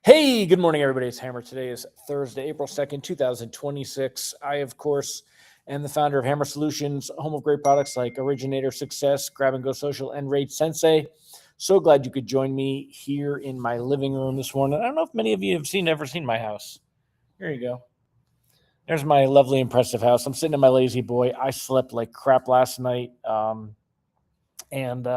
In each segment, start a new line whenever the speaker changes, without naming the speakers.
Hey, good morning, everybody. It's Hammer. Today is Thursday, April 2nd, 2026. I, of course, am the founder of Hammer Solutions, home of great products like Originator Success, Grab and Go Social, and Raid Sensei. So glad you could join me here in my living room this morning. I don't know if many of you have ever seen my house. Here you go. There's my lovely, impressive house. I'm sitting in my lazy boy. I slept like crap last night. And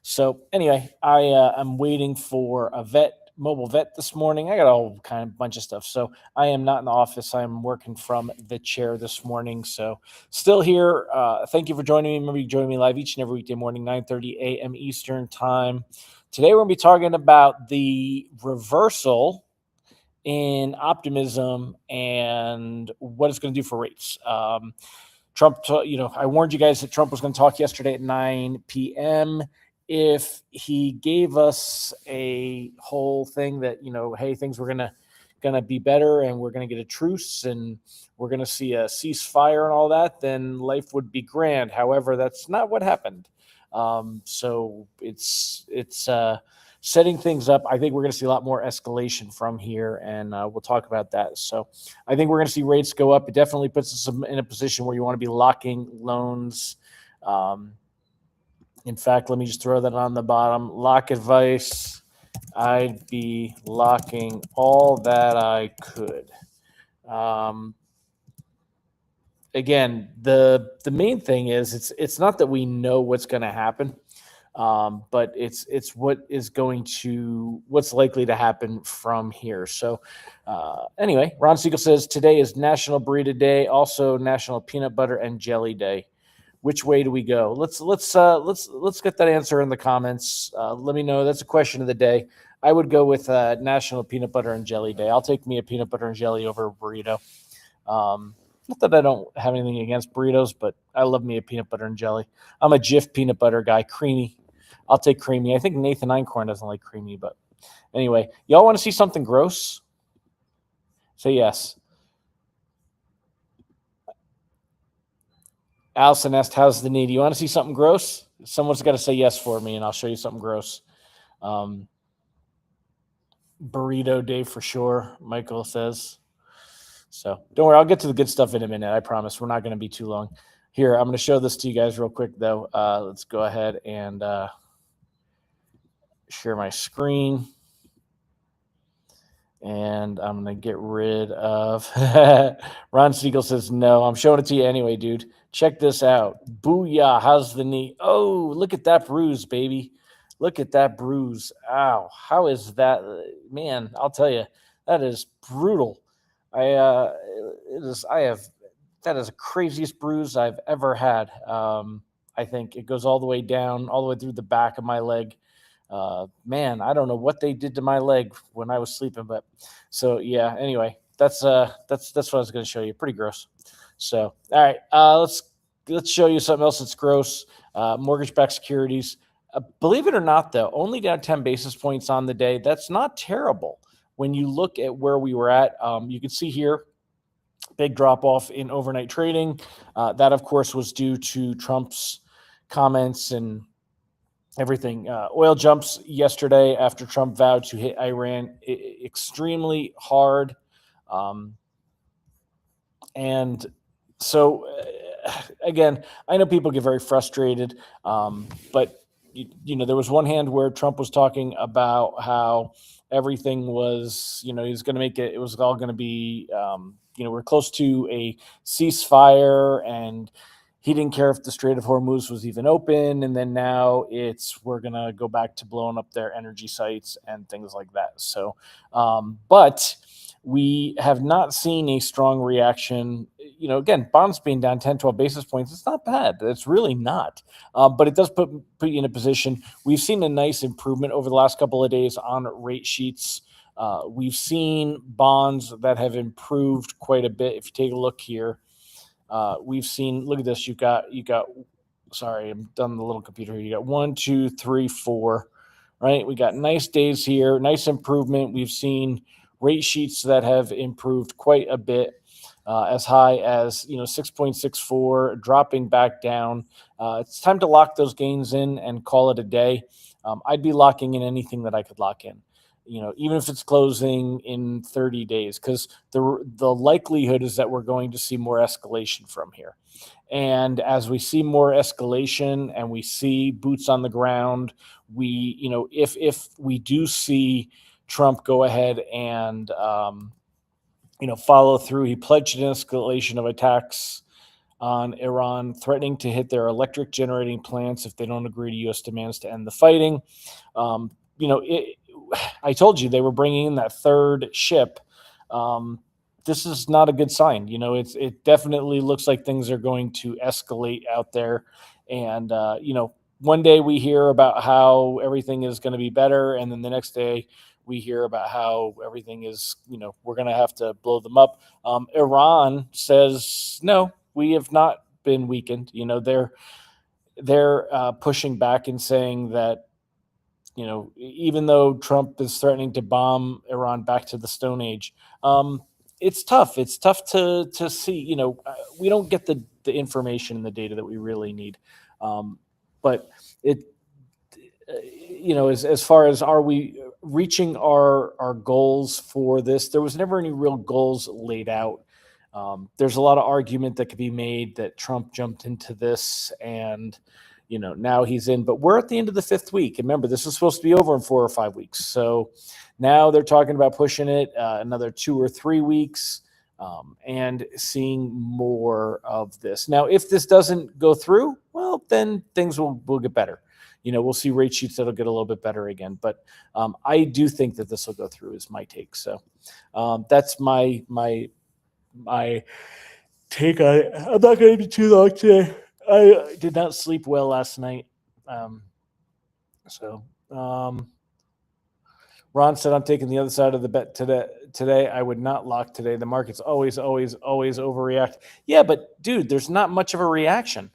So anyway, I'm waiting for a mobile vet this morning. I got a whole kind of bunch of stuff. So I am not in the office. I'm working from the chair this morning. So still here. Thank you for joining me. Remember, you join me live each and every weekday morning, 9:30 a.m. Eastern time. Today we're going to be talking about the reversal in optimism and what it's going to do for rates. Trump, I warned you guys that Trump was going to talk yesterday at 9 p.m. If he gave us a whole thing that, hey, things were gonna be better and we're gonna get a truce and we're gonna see a ceasefire and all that, then life would be grand. However, that's not what happened. So it's setting things up. I think we're going to see a lot more escalation from here, and we'll talk about that. So I think we're going to see rates go up. It definitely puts us in a position where you want to be locking loans. In fact, let me just throw that on the bottom. Lock advice. I'd be locking all that I could. Again, the main thing is it's not that we know what's going to happen. But it's what's likely to happen from here. So anyway, Ron Siegel says today is National Burrito Day, also National Peanut Butter and Jelly Day. Which way do we go? Let's get that answer in the comments. Let me know. That's a question of the day. I would go with National Peanut Butter and Jelly Day. I'll take me a peanut butter and jelly over a burrito. Not that I don't have anything against burritos, but I love me a peanut butter and jelly. I'm a Jif peanut butter guy, creamy. I'll take creamy. I think Nathan Einkorn doesn't like creamy, but anyway, y'all want to see something gross? Say yes. Allison asked, how's the knee? Do you want to see something gross? Someone's got to say yes for me, and I'll show you something gross. Burrito day for sure, Michael says. So don't worry, I'll get to the good stuff in a minute. I promise. We're not going to be too long. Here, I'm going to show this to you guys real quick, though. Let's go ahead and share my screen. And I'm going to get rid of Ron Siegel says, no, I'm showing it to you anyway, dude. Check this out. Booyah. How's the knee? Oh, look at that bruise, baby. Look at that bruise. Ow. How is that? Man, I'll tell you, that is brutal. That is the craziest bruise I've ever had. I think it goes all the way down, all the way through the back of my leg. Man, I don't know what they did to my leg when I was sleeping, but so yeah. Anyway, that's what I was going to show you. Pretty gross. So all right, let's show you something else that's gross. Mortgage-backed securities. Believe it or not, though, only down 10 basis points on the day. That's not terrible when you look at where we were at. You can see here, big drop off in overnight trading. That, of course, was due to Trump's comments and everything. Oil jumps yesterday after Trump vowed to hit Iran extremely hard. And so, again, I know people get very frustrated, but there was one hand where Trump was talking about how everything was, he was going to make it. It was all going to be, we're close to a ceasefire, and he didn't care if the Strait of Hormuz was even open. And then now we're going to go back to blowing up their energy sites and things like that. So, but we have not seen a strong reaction. Again, bonds being down 10, 12 basis points, it's not bad. It's really not. But it does put you in a position. We've seen a nice improvement over the last couple of days on rate sheets. We've seen bonds that have improved quite a bit. If you take a look here, we've seen, look at this. You got, sorry, I'm done the little computer here. You got 1, 2, 3, 4, right? We got nice days here, nice improvement. We've seen rate sheets that have improved quite a bit, as high as 6.64, dropping back down. It's time to lock those gains in and call it a day. I'd be locking in anything that I could lock in, even if it's closing in 30 days, because the likelihood is that we're going to see more escalation from here. And as we see more escalation and we see boots on the ground, if we do see Trump go ahead and follow through, he pledged an escalation of attacks on Iran, threatening to hit their electric generating plants if they don't agree to U.S. demands to end the fighting. I told you they were bringing in that third ship. This is not a good sign. It definitely looks like things are going to escalate out there. And, one day we hear about how everything is going to be better. And then the next day we hear about how everything is, we're going to have to blow them up. Iran says, no, we have not been weakened. They're pushing back and saying that, even though Trump is threatening to bomb Iran back to the Stone Age, it's tough. It's tough to see. We don't get the information and the data that we really need. But as far as are we reaching our goals for this, there was never any real goals laid out. There's a lot of argument that could be made that Trump jumped into this and, now he's in, but we're at the end of the 5th week. And remember, this is supposed to be over in 4 or 5 weeks. So now they're talking about pushing it another 2 or 3 weeks and seeing more of this. Now, if this doesn't go through, well, then things will get better. We'll see rate sheets that'll get a little bit better again. But I do think that this will go through is my take. So that's my take on it. I'm not going to be too long today. I did not sleep well last night. Ron said, I'm taking the other side of the bet today. I would not lock today. The market's always overreact. Yeah, but dude, there's not much of a reaction.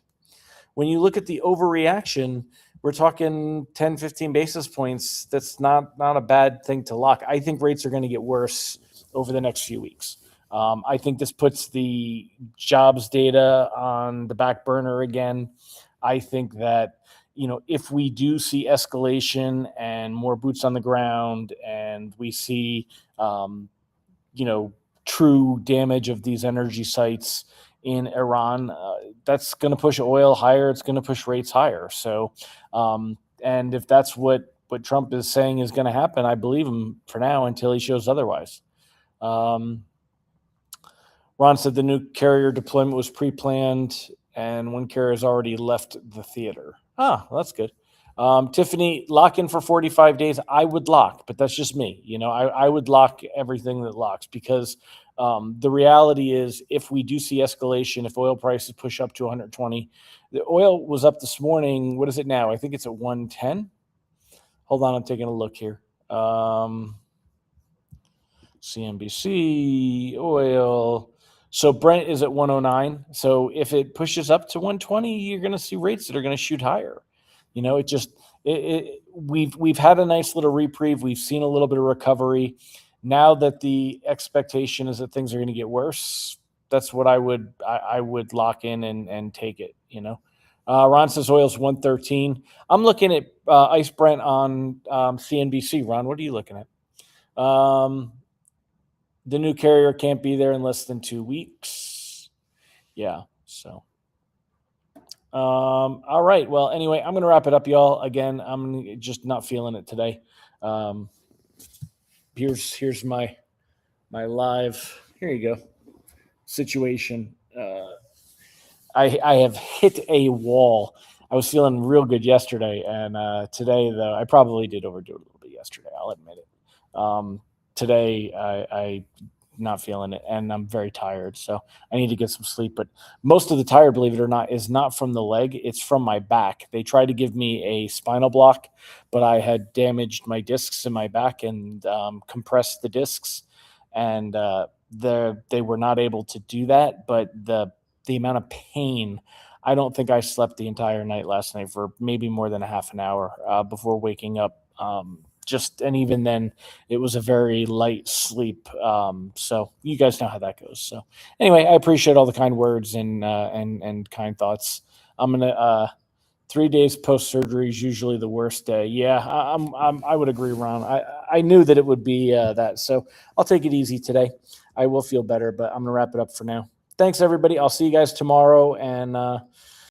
When you look at the overreaction, we're talking 10, 15 basis points. That's not a bad thing to lock. I think rates are going to get worse over the next few weeks. I think this puts the jobs data on the back burner again. I think that, if we do see escalation and more boots on the ground and we see, true damage of these energy sites in Iran, that's going to push oil higher. It's going to push rates higher. So, and if that's what Trump is saying is going to happen, I believe him for now until he shows otherwise. Ron said the new carrier deployment was pre-planned and one carrier has already left the theater. Well, that's good. Tiffany, lock in for 45 days. I would lock, but that's just me. I would lock everything that locks because the reality is if we do see escalation, if oil prices push up to 120, the oil was up this morning. What is it now? I think it's at 110. Hold on. I'm taking a look here. CNBC oil. So Brent is at 109. So if it pushes up to 120, you're going to see rates that are going to shoot higher. We've had a nice little reprieve. We've seen a little bit of recovery. Now that the expectation is that things are going to get worse, that's what I would lock in and take it. Ron says oil's 113. I'm looking at ICE Brent on CNBC. Ron, what are you looking at? The new carrier can't be there in less than 2 weeks. Yeah. So, all right. Well, anyway, I'm going to wrap it up, y'all. Again, I'm just not feeling it today. Here's my live. Here you go. Situation. I have hit a wall. I was feeling real good yesterday, and today, though, I probably did overdo it a little bit yesterday. I'll admit it. Today, I not feeling it, and I'm very tired, so I need to get some sleep. But most of the tired, believe it or not, is not from the leg. It's from my back. They tried to give me a spinal block, but I had damaged my discs in my back and compressed the discs, and they were not able to do that. But the amount of pain, I don't think I slept the entire night last night for maybe more than a half an hour before waking up. And even then it was a very light sleep. So you guys know how that goes. So anyway, I appreciate all the kind words and kind thoughts. I'm going to 3 days post surgery is usually the worst day. Yeah, I would agree, Ron. I knew that it would be that. So I'll take it easy today. I will feel better, but I'm going to wrap it up for now. Thanks, everybody. I'll see you guys tomorrow. And